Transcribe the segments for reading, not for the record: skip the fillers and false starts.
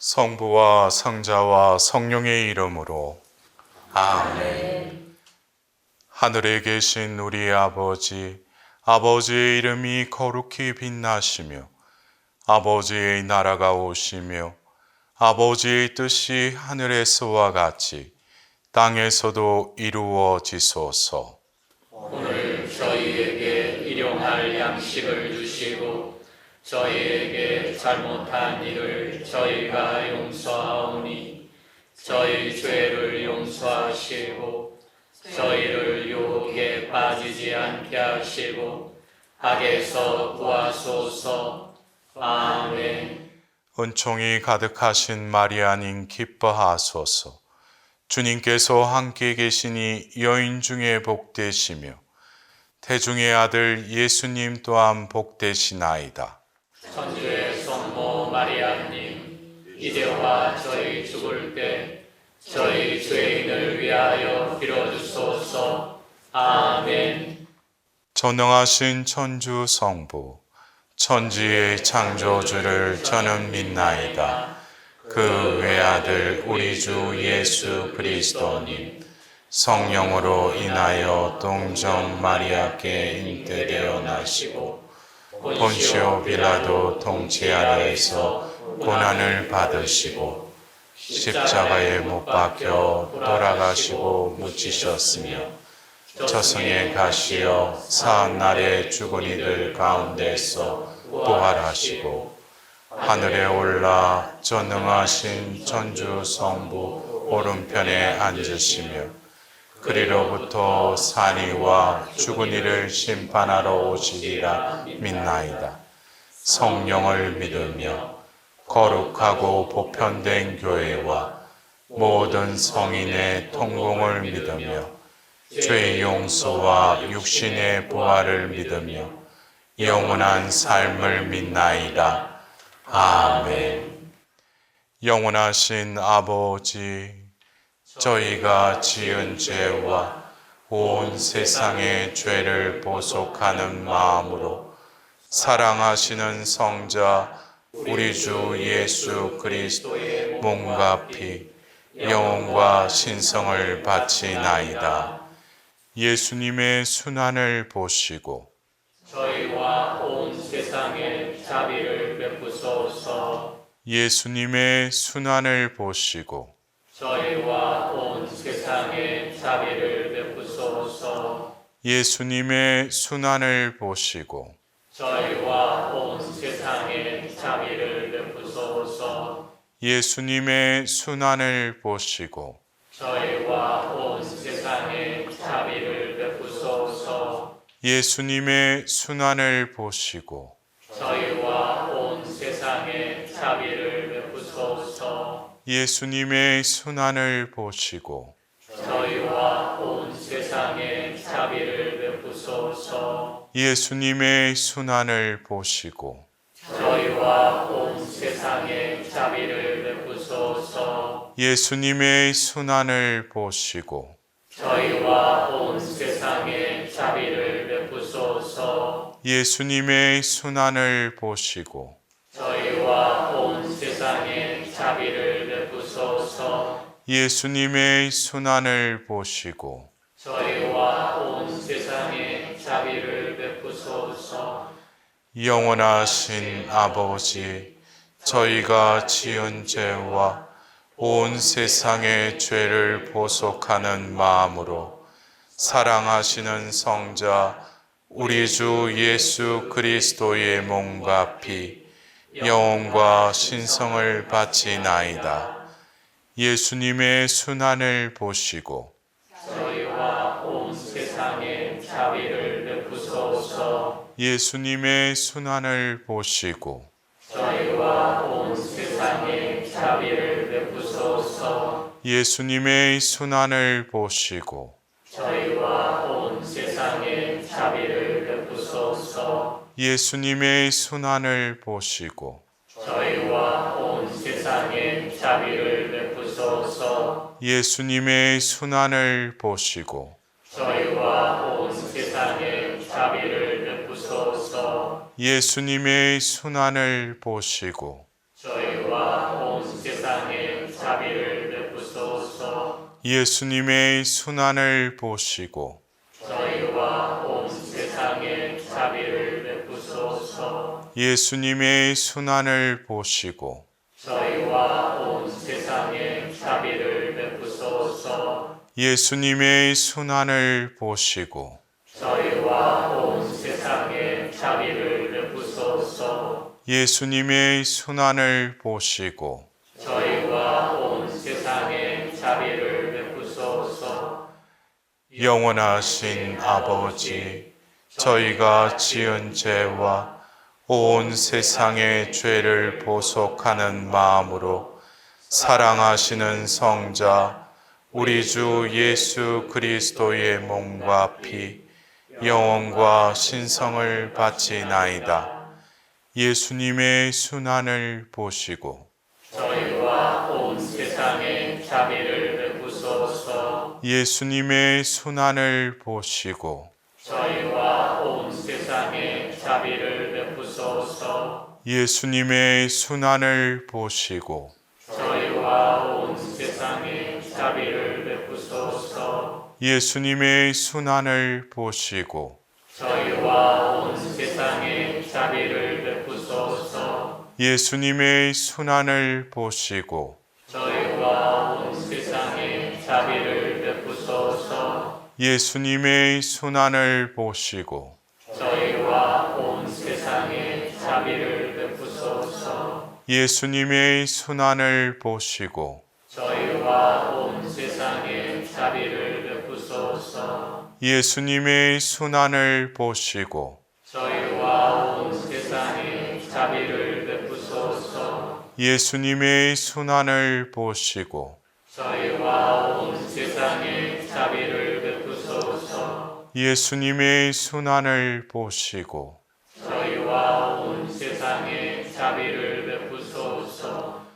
성부와 성자와 성령의 이름으로 아멘. 하늘에 계신 우리 아버지, 아버지의 이름이 거룩히 빛나시며 아버지의 나라가 오시며 아버지의 뜻이 하늘에서와 같이 땅에서도 이루어지소서. 오늘 저희에게 일용할 양식을 주시고 저희에게 잘못한 일을 저희가 용서하오니 저희 죄를 용서하시고 저희를 유혹에 빠지지 않게 하시고 악에서 구하소서. 아멘. 은총이 가득하신 마리아님 기뻐하소서. 주님께서 함께 계시니 여인 중에 복되시며 태중의 아들 예수님 또한 복되시나이다. 천주의 성모 마리아님, 이제와 저희 죽을 때 저희 죄인을 위하여 빌어주소서. 아멘. 전능하신 천주 성부, 천지의 창조주를 저는 믿나이다. 그 외아들 우리 주 예수 그리스도님, 성령으로 인하여 동정 마리아께 잉태되어 나시고 본시오 빌라도 통치 아래에서 고난을 받으시고 십자가에 못 박혀 돌아가시고 묻히셨으며 저승에 가시어 사한날에 죽은 이들 가운데서 부활하시고 하늘에 올라 전능하신 천주 성부 오른편에 앉으시며 그리로부터 산이와 죽은 이를 심판하러 오시리라 믿나이다. 성령을 믿으며 거룩하고 보편된 교회와 모든 성인의 통공을 믿으며 죄의 용서와 육신의 부활을 믿으며 영원한 삶을 믿나이다. 아멘. 영원하신 아버지, 저희가 지은 죄와 온 세상의 죄를 보속하는 마음으로 사랑하시는 성자 우리 주 예수 그리스도의 몸과 피, 영혼과 신성을 바치나이다. 예수님의 순환을 보시고 저희와 온 세상에 자비를 베푸소서. 예수님의 순환을 보시고 저희와 온 세상에 자비를 베푸소서. 예수님의 순환을 보시고 저희와 온 세상에 자비를 베푸소서. 예수님의 순환을 보시고 저희와 온 세상에 자비를 베푸소서. 예수님의 순환을 보시고 저희와 온 세상에 자비를 베푸소서. 예수님의 순환을 보시고 저희와 온 세상에 자비를 베푸소서. 예수님의 순환을 보시고 저희와 온 세상에 자비를 베푸소서. 예수님의 순환을 보시고 저희와 온 세상에 자비를 베푸소서. 예수님의 순환을 보시고 저희와 온 세상에 자비를 베푸소서. 예수님의 순환을 보시고 저희와 온 세상에 자비를 베푸소서. 영원하신 아버지, 저희가 지은 죄와 온 세상의 죄를 보속하는 마음으로 사랑하시는 성자 우리 주 예수 그리스도의 몸과 피, 영혼과 신성을 바치나이다. 예수님의 순환을 보시고 저희와 온 세상에 자비를 베푸소서. 예수님의 순환을 보시고 저희와 온 세상에 자비를 베푸소서. 예수님의 순환을 보시고 저희와 온 세상에 자비를 베푸소서. 예수님의 순환을 보시고 저희와 온 세상에 자비를 베푸소서. 예수님의 순환을 보시고 저희와 온 세상에 자비를 베푸소서. 예수님의 순환을 보시고 저희와 온 세상에 예수님의 순환을 보시고 저희와 온 세상에 자비를 베푸소서. 예수님의 순환을 보시고 저희와 온 세상에 자비를 베푸소서. 예수님의 순환을 보시고 저희와 온 세상에 자비를 베푸소서. 예수님의 순환을 보시고 저희와 온 세상에 자비를 베푸소서. 영원하신 아버지, 저희가 지은 죄와 온 세상의 죄를 보속하는 마음으로 사랑하시는 성자 우리 주 예수 그리스도의 몸과 피, 영혼과 신성을 바치나이다. 예수님의 순환을 보시고 저희와 온 세상에 자비를 베푸소서. 예수님의 순환을 보시고 저희와 온 세상에 자비를 베푸소서. 예수님의 순환을 보시고 저희와 온 세상에 자비를 베푸소서. 예수님의 순환을 보시고 저희와 온 세상에 자비를 베푸소서. 예수님의 순환을 보시고 저희와 온 세상에 자비를 베푸소서. 예수님의 순환을 보시고 저희와 온 세상에 자비를 베푸소서. 예수님의 순환을 보시고 저희와 온 세상에 자비를 베푸소서. 예수님의 순환을 보시고 저희와 온 세상에 자비를 베푸소서. 예수님의 순환을 보시고 저희와 온 세상에 자비를 베푸소서. 예수님의 순환을 보시고 저희와 온 세상에 자비를 베푸소서.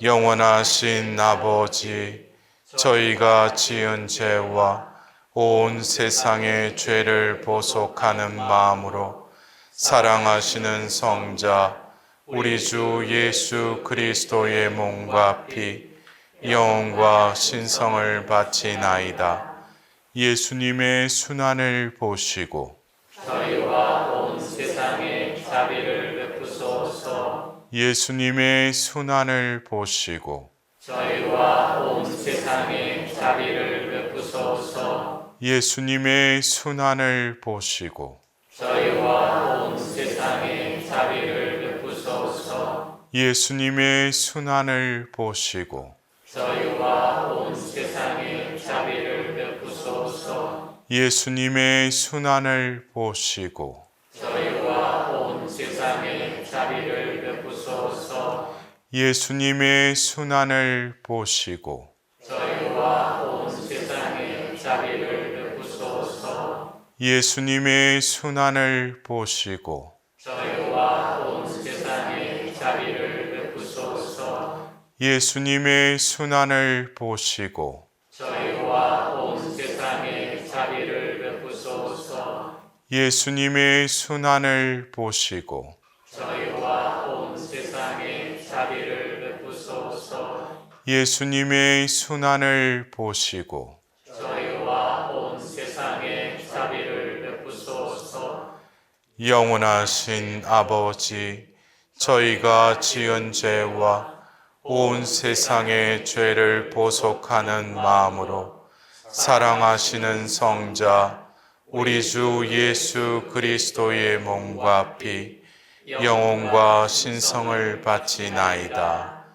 영원하신 아버지, 저희가 지은 죄와 온 세상의 죄를 보속하는 마음으로 사랑하시는 성자 우리 주 예수 그리스도의 몸과 피, 영혼과 신성을 바치나이다. 예수님의 순환을 보시고 저희와 온 세상에 자비를 베푸소서. 예수님의 순환을 보시고 저희와 온 세상에 자비를 베푸소서. 예수님의 순환을 보시고 저희와 온 세상에 자비를 베푸소서. 예수님의 순환을 보시고 저희와 온 세상에 자비를 베푸소서. 예수님의 순환을 보시고 저희와 온 세상에 자비를 베푸소서. 예수님의 순환을 보시고 저희와 온 세상에 자비를 베푸소서. 예수님의 순환을 보시고 저희와 온 세상에 자비를 베푸소서. 예수님의 순환을 보시고 저희와 온 세상에 자비를 베푸소서. 예수님의 순환을 보시고 저희와 온 세상에 자비를 베푸소서. 예수님의 순환을 보시고 저희와 온 세상에 자비를 베푸소서. 영원하신 아버지, 저희가 지은 죄와 온 세상의 죄를 보속하는 마음으로 사랑하시는 성자 우리 주 예수 그리스도의 몸과 피, 영혼과 신성을 바치나이다.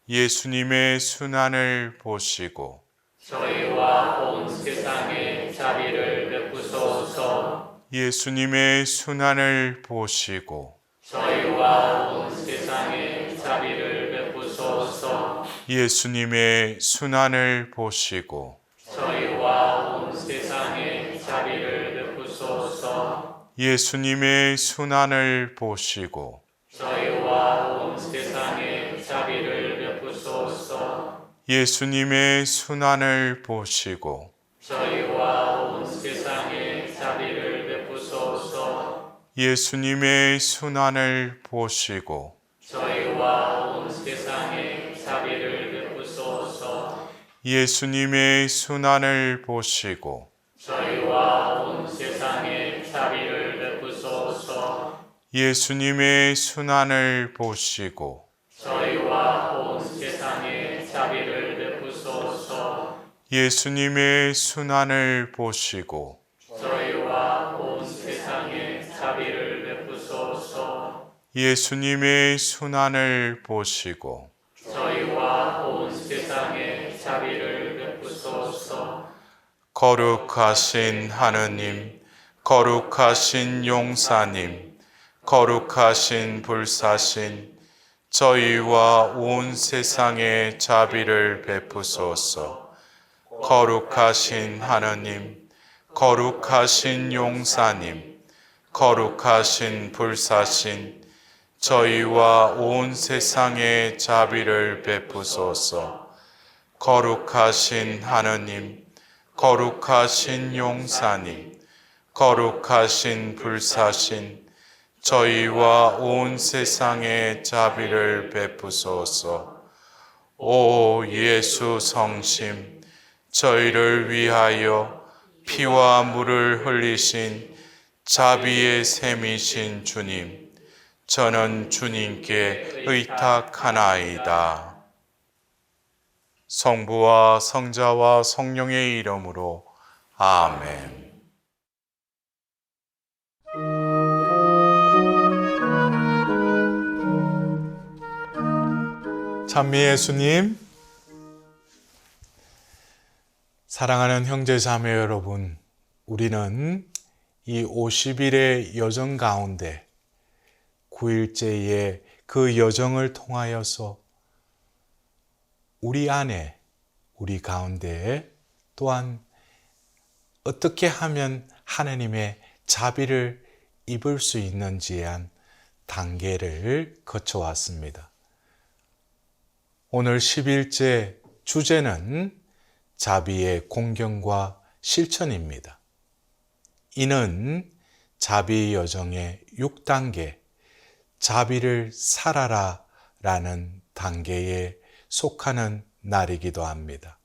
예수님의 순환을 보시고 저희와 온 세상에 자비를 베푸소서. 예수님의 순환을 보시고 저희와 온 세상에 자비를 베푸소서. 예수님의 순환을 보시고 저희와 온 세상에 자비를 베푸소서. 예수님의 순환을 보시고 저희와 온 세상에 자비를 베푸소서. 예수님의 순환을 보시고 저희와 온 세상에 자비를 베푸소서. 예수님의 순환을 보시고 저희와 온 세상에 자비를 베푸소서. 예수님의 순환을 보시고 저희와 온 세상에 자비를 베푸소서. 예수님의 순환을 보시고 저희와 온 세상에 자비를 베푸소서. 예수님의 순환을 보시고 저희와 온 세상에 자비를 베푸소서. 예수님의 순환을 보시고 저희와 온 세상에 자비를 베푸소서. 거룩하신 하느님, 거룩하신 용사님, 거룩하신 불사신, 저희와 온 세상에 자비를 베푸소서. 거룩하신 하느님, 거룩하신 용사님, 거룩하신 불사신, 저희와 온 세상에 자비를 베푸소서. 거룩하신 하느님, 거룩하신 용사님, 거룩하신 불사신, 저희와 온 세상에 자비를 베푸소서. 오 예수 성심, 저희를 위하여 피와 물을 흘리신 자비의 샘이신 주님, 저는 주님께 의탁하나이다. 성부와 성자와 성령의 이름으로 아멘. 찬미 예수님, 사랑하는 형제 자매 여러분, 우리는 이 50일의 여정 가운데 9일째의 그 여정을 통하여서 우리 안에, 우리 가운데 또한 어떻게 하면 하나님의 자비를 입을 수 있는지에 대한 단계를 거쳐왔습니다. 오늘 10일째 주제는 자비의 공경과 실천입니다. 이는 자비 여정의 6단계, 자비를 살아라 라는 단계에 속하는 날이기도 합니다.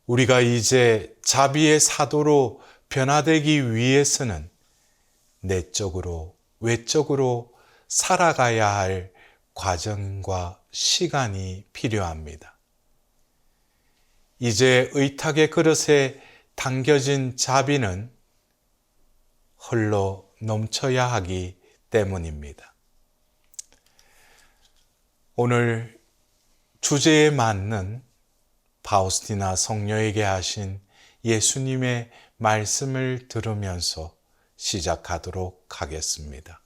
우리가 이제 자비의 사도로 변화되기 위해서는 내적으로, 외적으로 살아가야 할 과정과 시간이 필요합니다. 이제 의탁의 그릇에 담겨진 자비는 흘러 넘쳐야 하기 때문입니다. 오늘 주제에 맞는 파우스티나 성녀에게 하신 예수님의 말씀을 들으면서 시작하도록 하겠습니다.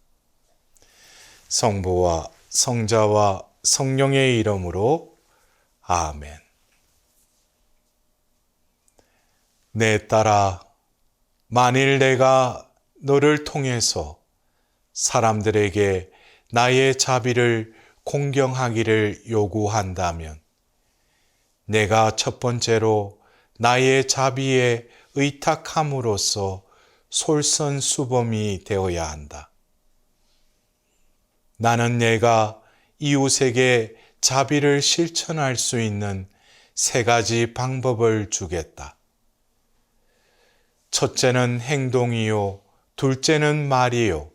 성부와 성자와 성령의 이름으로 아멘. 내 딸아, 만일 내가 너를 통해서 사람들에게 나의 자비를 공경하기를 요구한다면 내가 첫 번째로 나의 자비에 의탁함으로써 솔선수범이 되어야 한다. 나는 내가 이웃에게 자비를 실천할 수 있는 3가지 방법을 주겠다. 첫째는 행동이요, 둘째는 말이요,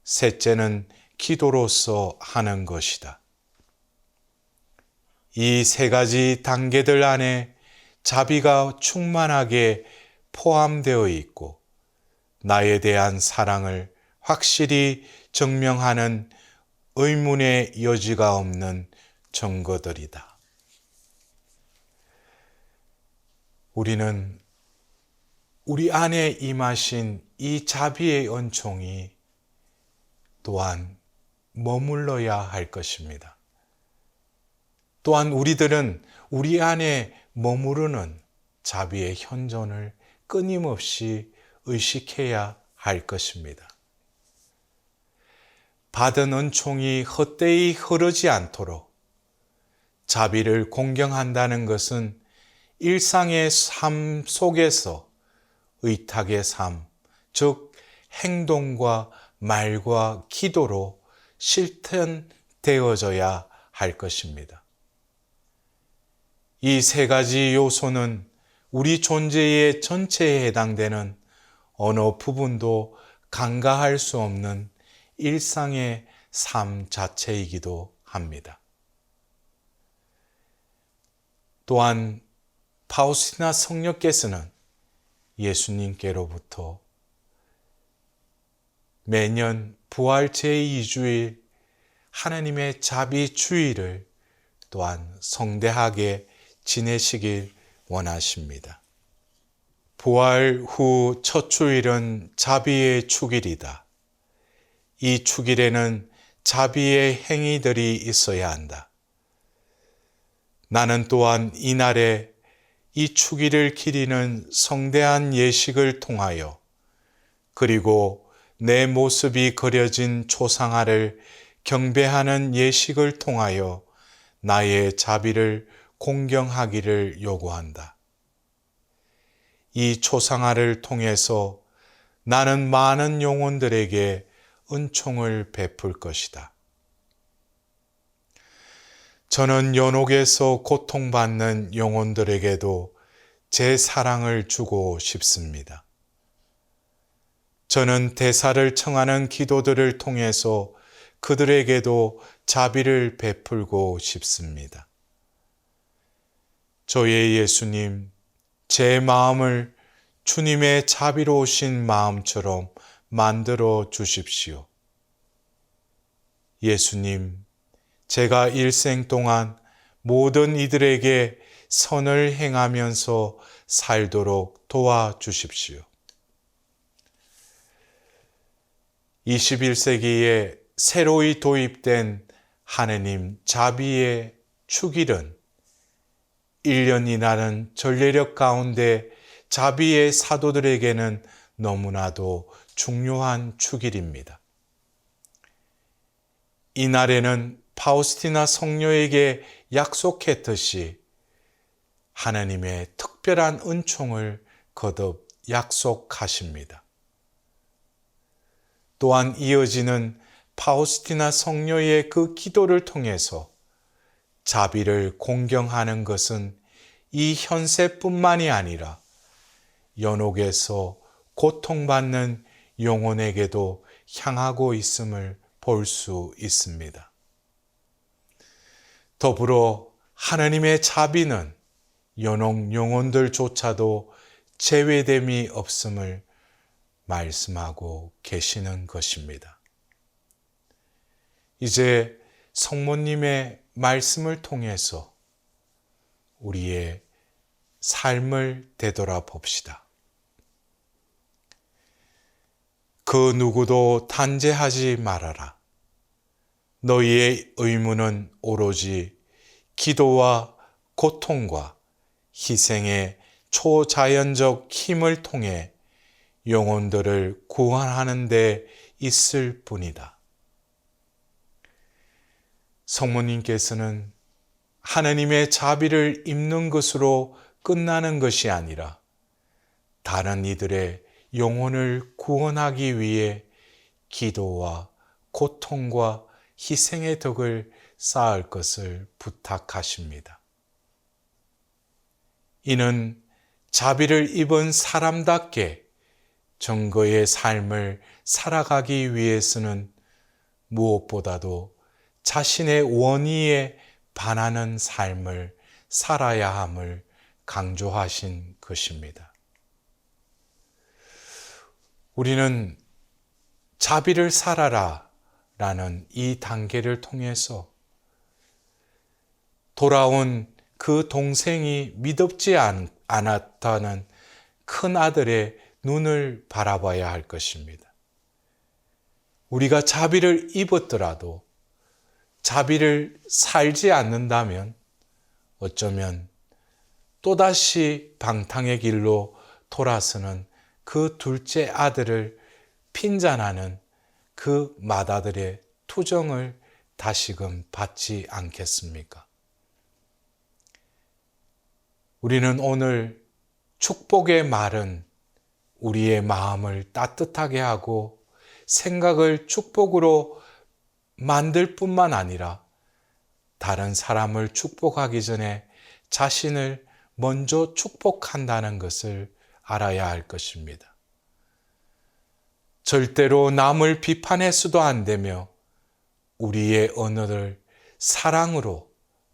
셋째는 기도로서 하는 것이다. 이 3가지 단계들 안에 자비가 충만하게 포함되어 있고 나에 대한 사랑을 확실히 증명하는 의문의 여지가 없는 증거들이다. 우리는 우리 안에 임하신 이 자비의 은총이 또한 머물러야 할 것입니다. 또한 우리들은 우리 안에 머무르는 자비의 현존을 끊임없이 의식해야 할 것입니다. 받은 은총이 헛되이 흐르지 않도록 자비를 공경한다는 것은 일상의 삶 속에서 의탁의 삶, 즉 행동과 말과 기도로 실천되어져야 할 것입니다. 이 세 가지 요소는 우리 존재의 전체에 해당되는 어느 부분도 간과할 수 없는 일상의 삶 자체이기도 합니다. 또한 파우스티나 성녀께서는 예수님께로부터 매년 부활 제2주일 하나님의 자비 주일을 또한 성대하게 지내시길 원하십니다. 부활 후 첫 주일은 자비의 축일이다. 이 축일에는 자비의 행위들이 있어야 한다. 나는 또한 이날에 이 축일을 기리는 성대한 예식을 통하여 그리고 내 모습이 그려진 초상화를 경배하는 예식을 통하여 나의 자비를 공경하기를 요구한다. 이 초상화를 통해서 나는 많은 영혼들에게 은총을 베풀 것이다. 저는 연옥에서 고통받는 영혼들에게도 제 사랑을 주고 싶습니다. 저는 대사를 청하는 기도들을 통해서 그들에게도 자비를 베풀고 싶습니다. 저의 예수님, 제 마음을 주님의 자비로우신 마음처럼 만들어 주십시오. 예수님, 제가 일생 동안 모든 이들에게 선을 행하면서 살도록 도와주십시오. 21세기에 새로이 도입된 하느님 자비의 축일은 1년이라는 전례력 가운데 자비의 사도들에게는 너무나도 중요한 축일입니다. 이날에는 파우스티나 성녀에게 약속했듯이 하나님의 특별한 은총을 거듭 약속하십니다. 또한 이어지는 파우스티나 성녀의 그 기도를 통해서 자비를 공경하는 것은 이 현세뿐만이 아니라 연옥에서 고통받는 영혼에게도 향하고 있음을 볼 수 있습니다. 더불어 하나님의 자비는 연옥 영혼들조차도 제외됨이 없음을 말씀하고 계시는 것입니다. 이제 성모님의 말씀을 통해서 우리의 삶을 되돌아봅시다. 그 누구도 단죄하지 말아라. 너희의 의무는 오로지 기도와 고통과 희생의 초자연적 힘을 통해 영혼들을 구원하는 데 있을 뿐이다. 성모님께서는 하나님의 자비를 입는 것으로 끝나는 것이 아니라 다른 이들의 영혼을 구원하기 위해 기도와 고통과 희생의 덕을 쌓을 것을 부탁하십니다. 이는 자비를 입은 사람답게 정거의 삶을 살아가기 위해서는 무엇보다도 자신의 원의에 반하는 삶을 살아야 함을 강조하신 것입니다. 우리는 자비를 살아라 라는 이 단계를 통해서 돌아온 그 동생이 믿업지 않았다는 큰 아들의 눈을 바라봐야 할 것입니다. 우리가 자비를 입었더라도 자비를 살지 않는다면 어쩌면 또다시 방탕의 길로 돌아서는 그 둘째 아들을 핀잔하는 그 맏아들의 투정을 다시금 받지 않겠습니까? 우리는 오늘 축복의 말은 우리의 마음을 따뜻하게 하고 생각을 축복으로 만들 뿐만 아니라 다른 사람을 축복하기 전에 자신을 먼저 축복한다는 것을 알아야 할 것입니다. 절대로 남을 비판해서도 안 되며 우리의 언어를 사랑으로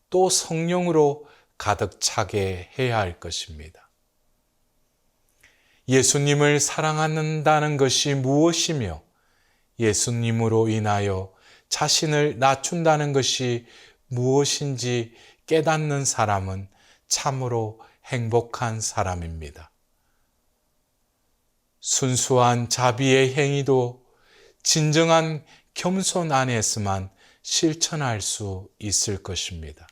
또 성령으로 가득 차게 해야 할 것입니다. 예수님을 사랑한다는 것이 무엇이며 예수님으로 인하여 자신을 낮춘다는 것이 무엇인지 깨닫는 사람은 참으로 행복한 사람입니다. 순수한 자비의 행위도 진정한 겸손 안에서만 실천할 수 있을 것입니다.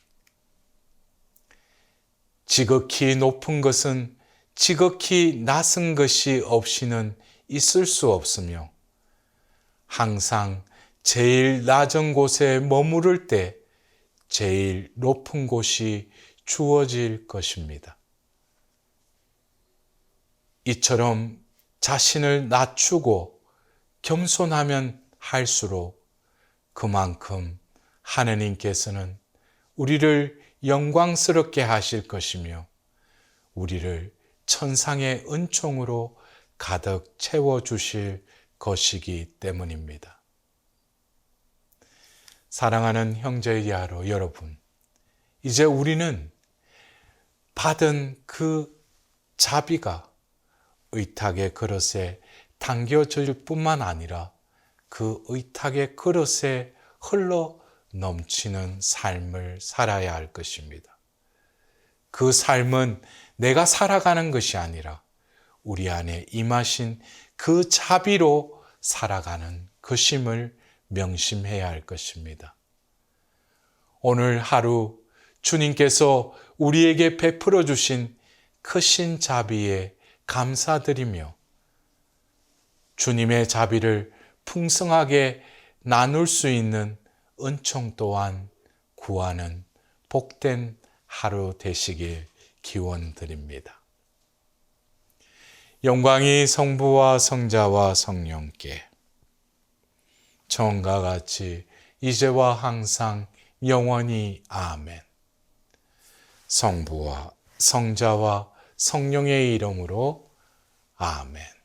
지극히 높은 것은 지극히 낮은 것이 없이는 있을 수 없으며 항상 제일 낮은 곳에 머무를 때 제일 높은 곳이 주어질 것입니다. 이처럼 자신을 낮추고 겸손하면 할수록 그만큼 하느님께서는 우리를 영광스럽게 하실 것이며 우리를 천상의 은총으로 가득 채워주실 것이기 때문입니다. 사랑하는 형제야로 여러분, 이제 우리는 받은 그 자비가 의탁의 그릇에 담겨질 뿐만 아니라 그 의탁의 그릇에 흘러 넘치는 삶을 살아야 할 것입니다. 그 삶은 내가 살아가는 것이 아니라 우리 안에 임하신 그 자비로 살아가는 것임을 명심해야 할 것입니다. 오늘 하루 주님께서 우리에게 베풀어 주신 크신 자비에 감사드리며 주님의 자비를 풍성하게 나눌 수 있는 은총 또한 구하는 복된 하루 되시길 기원드립니다. 영광이 성부와 성자와 성령께 처음과 같이 이제와 항상 영원히 아멘. 성부와 성자와 성령의 이름으로 아멘.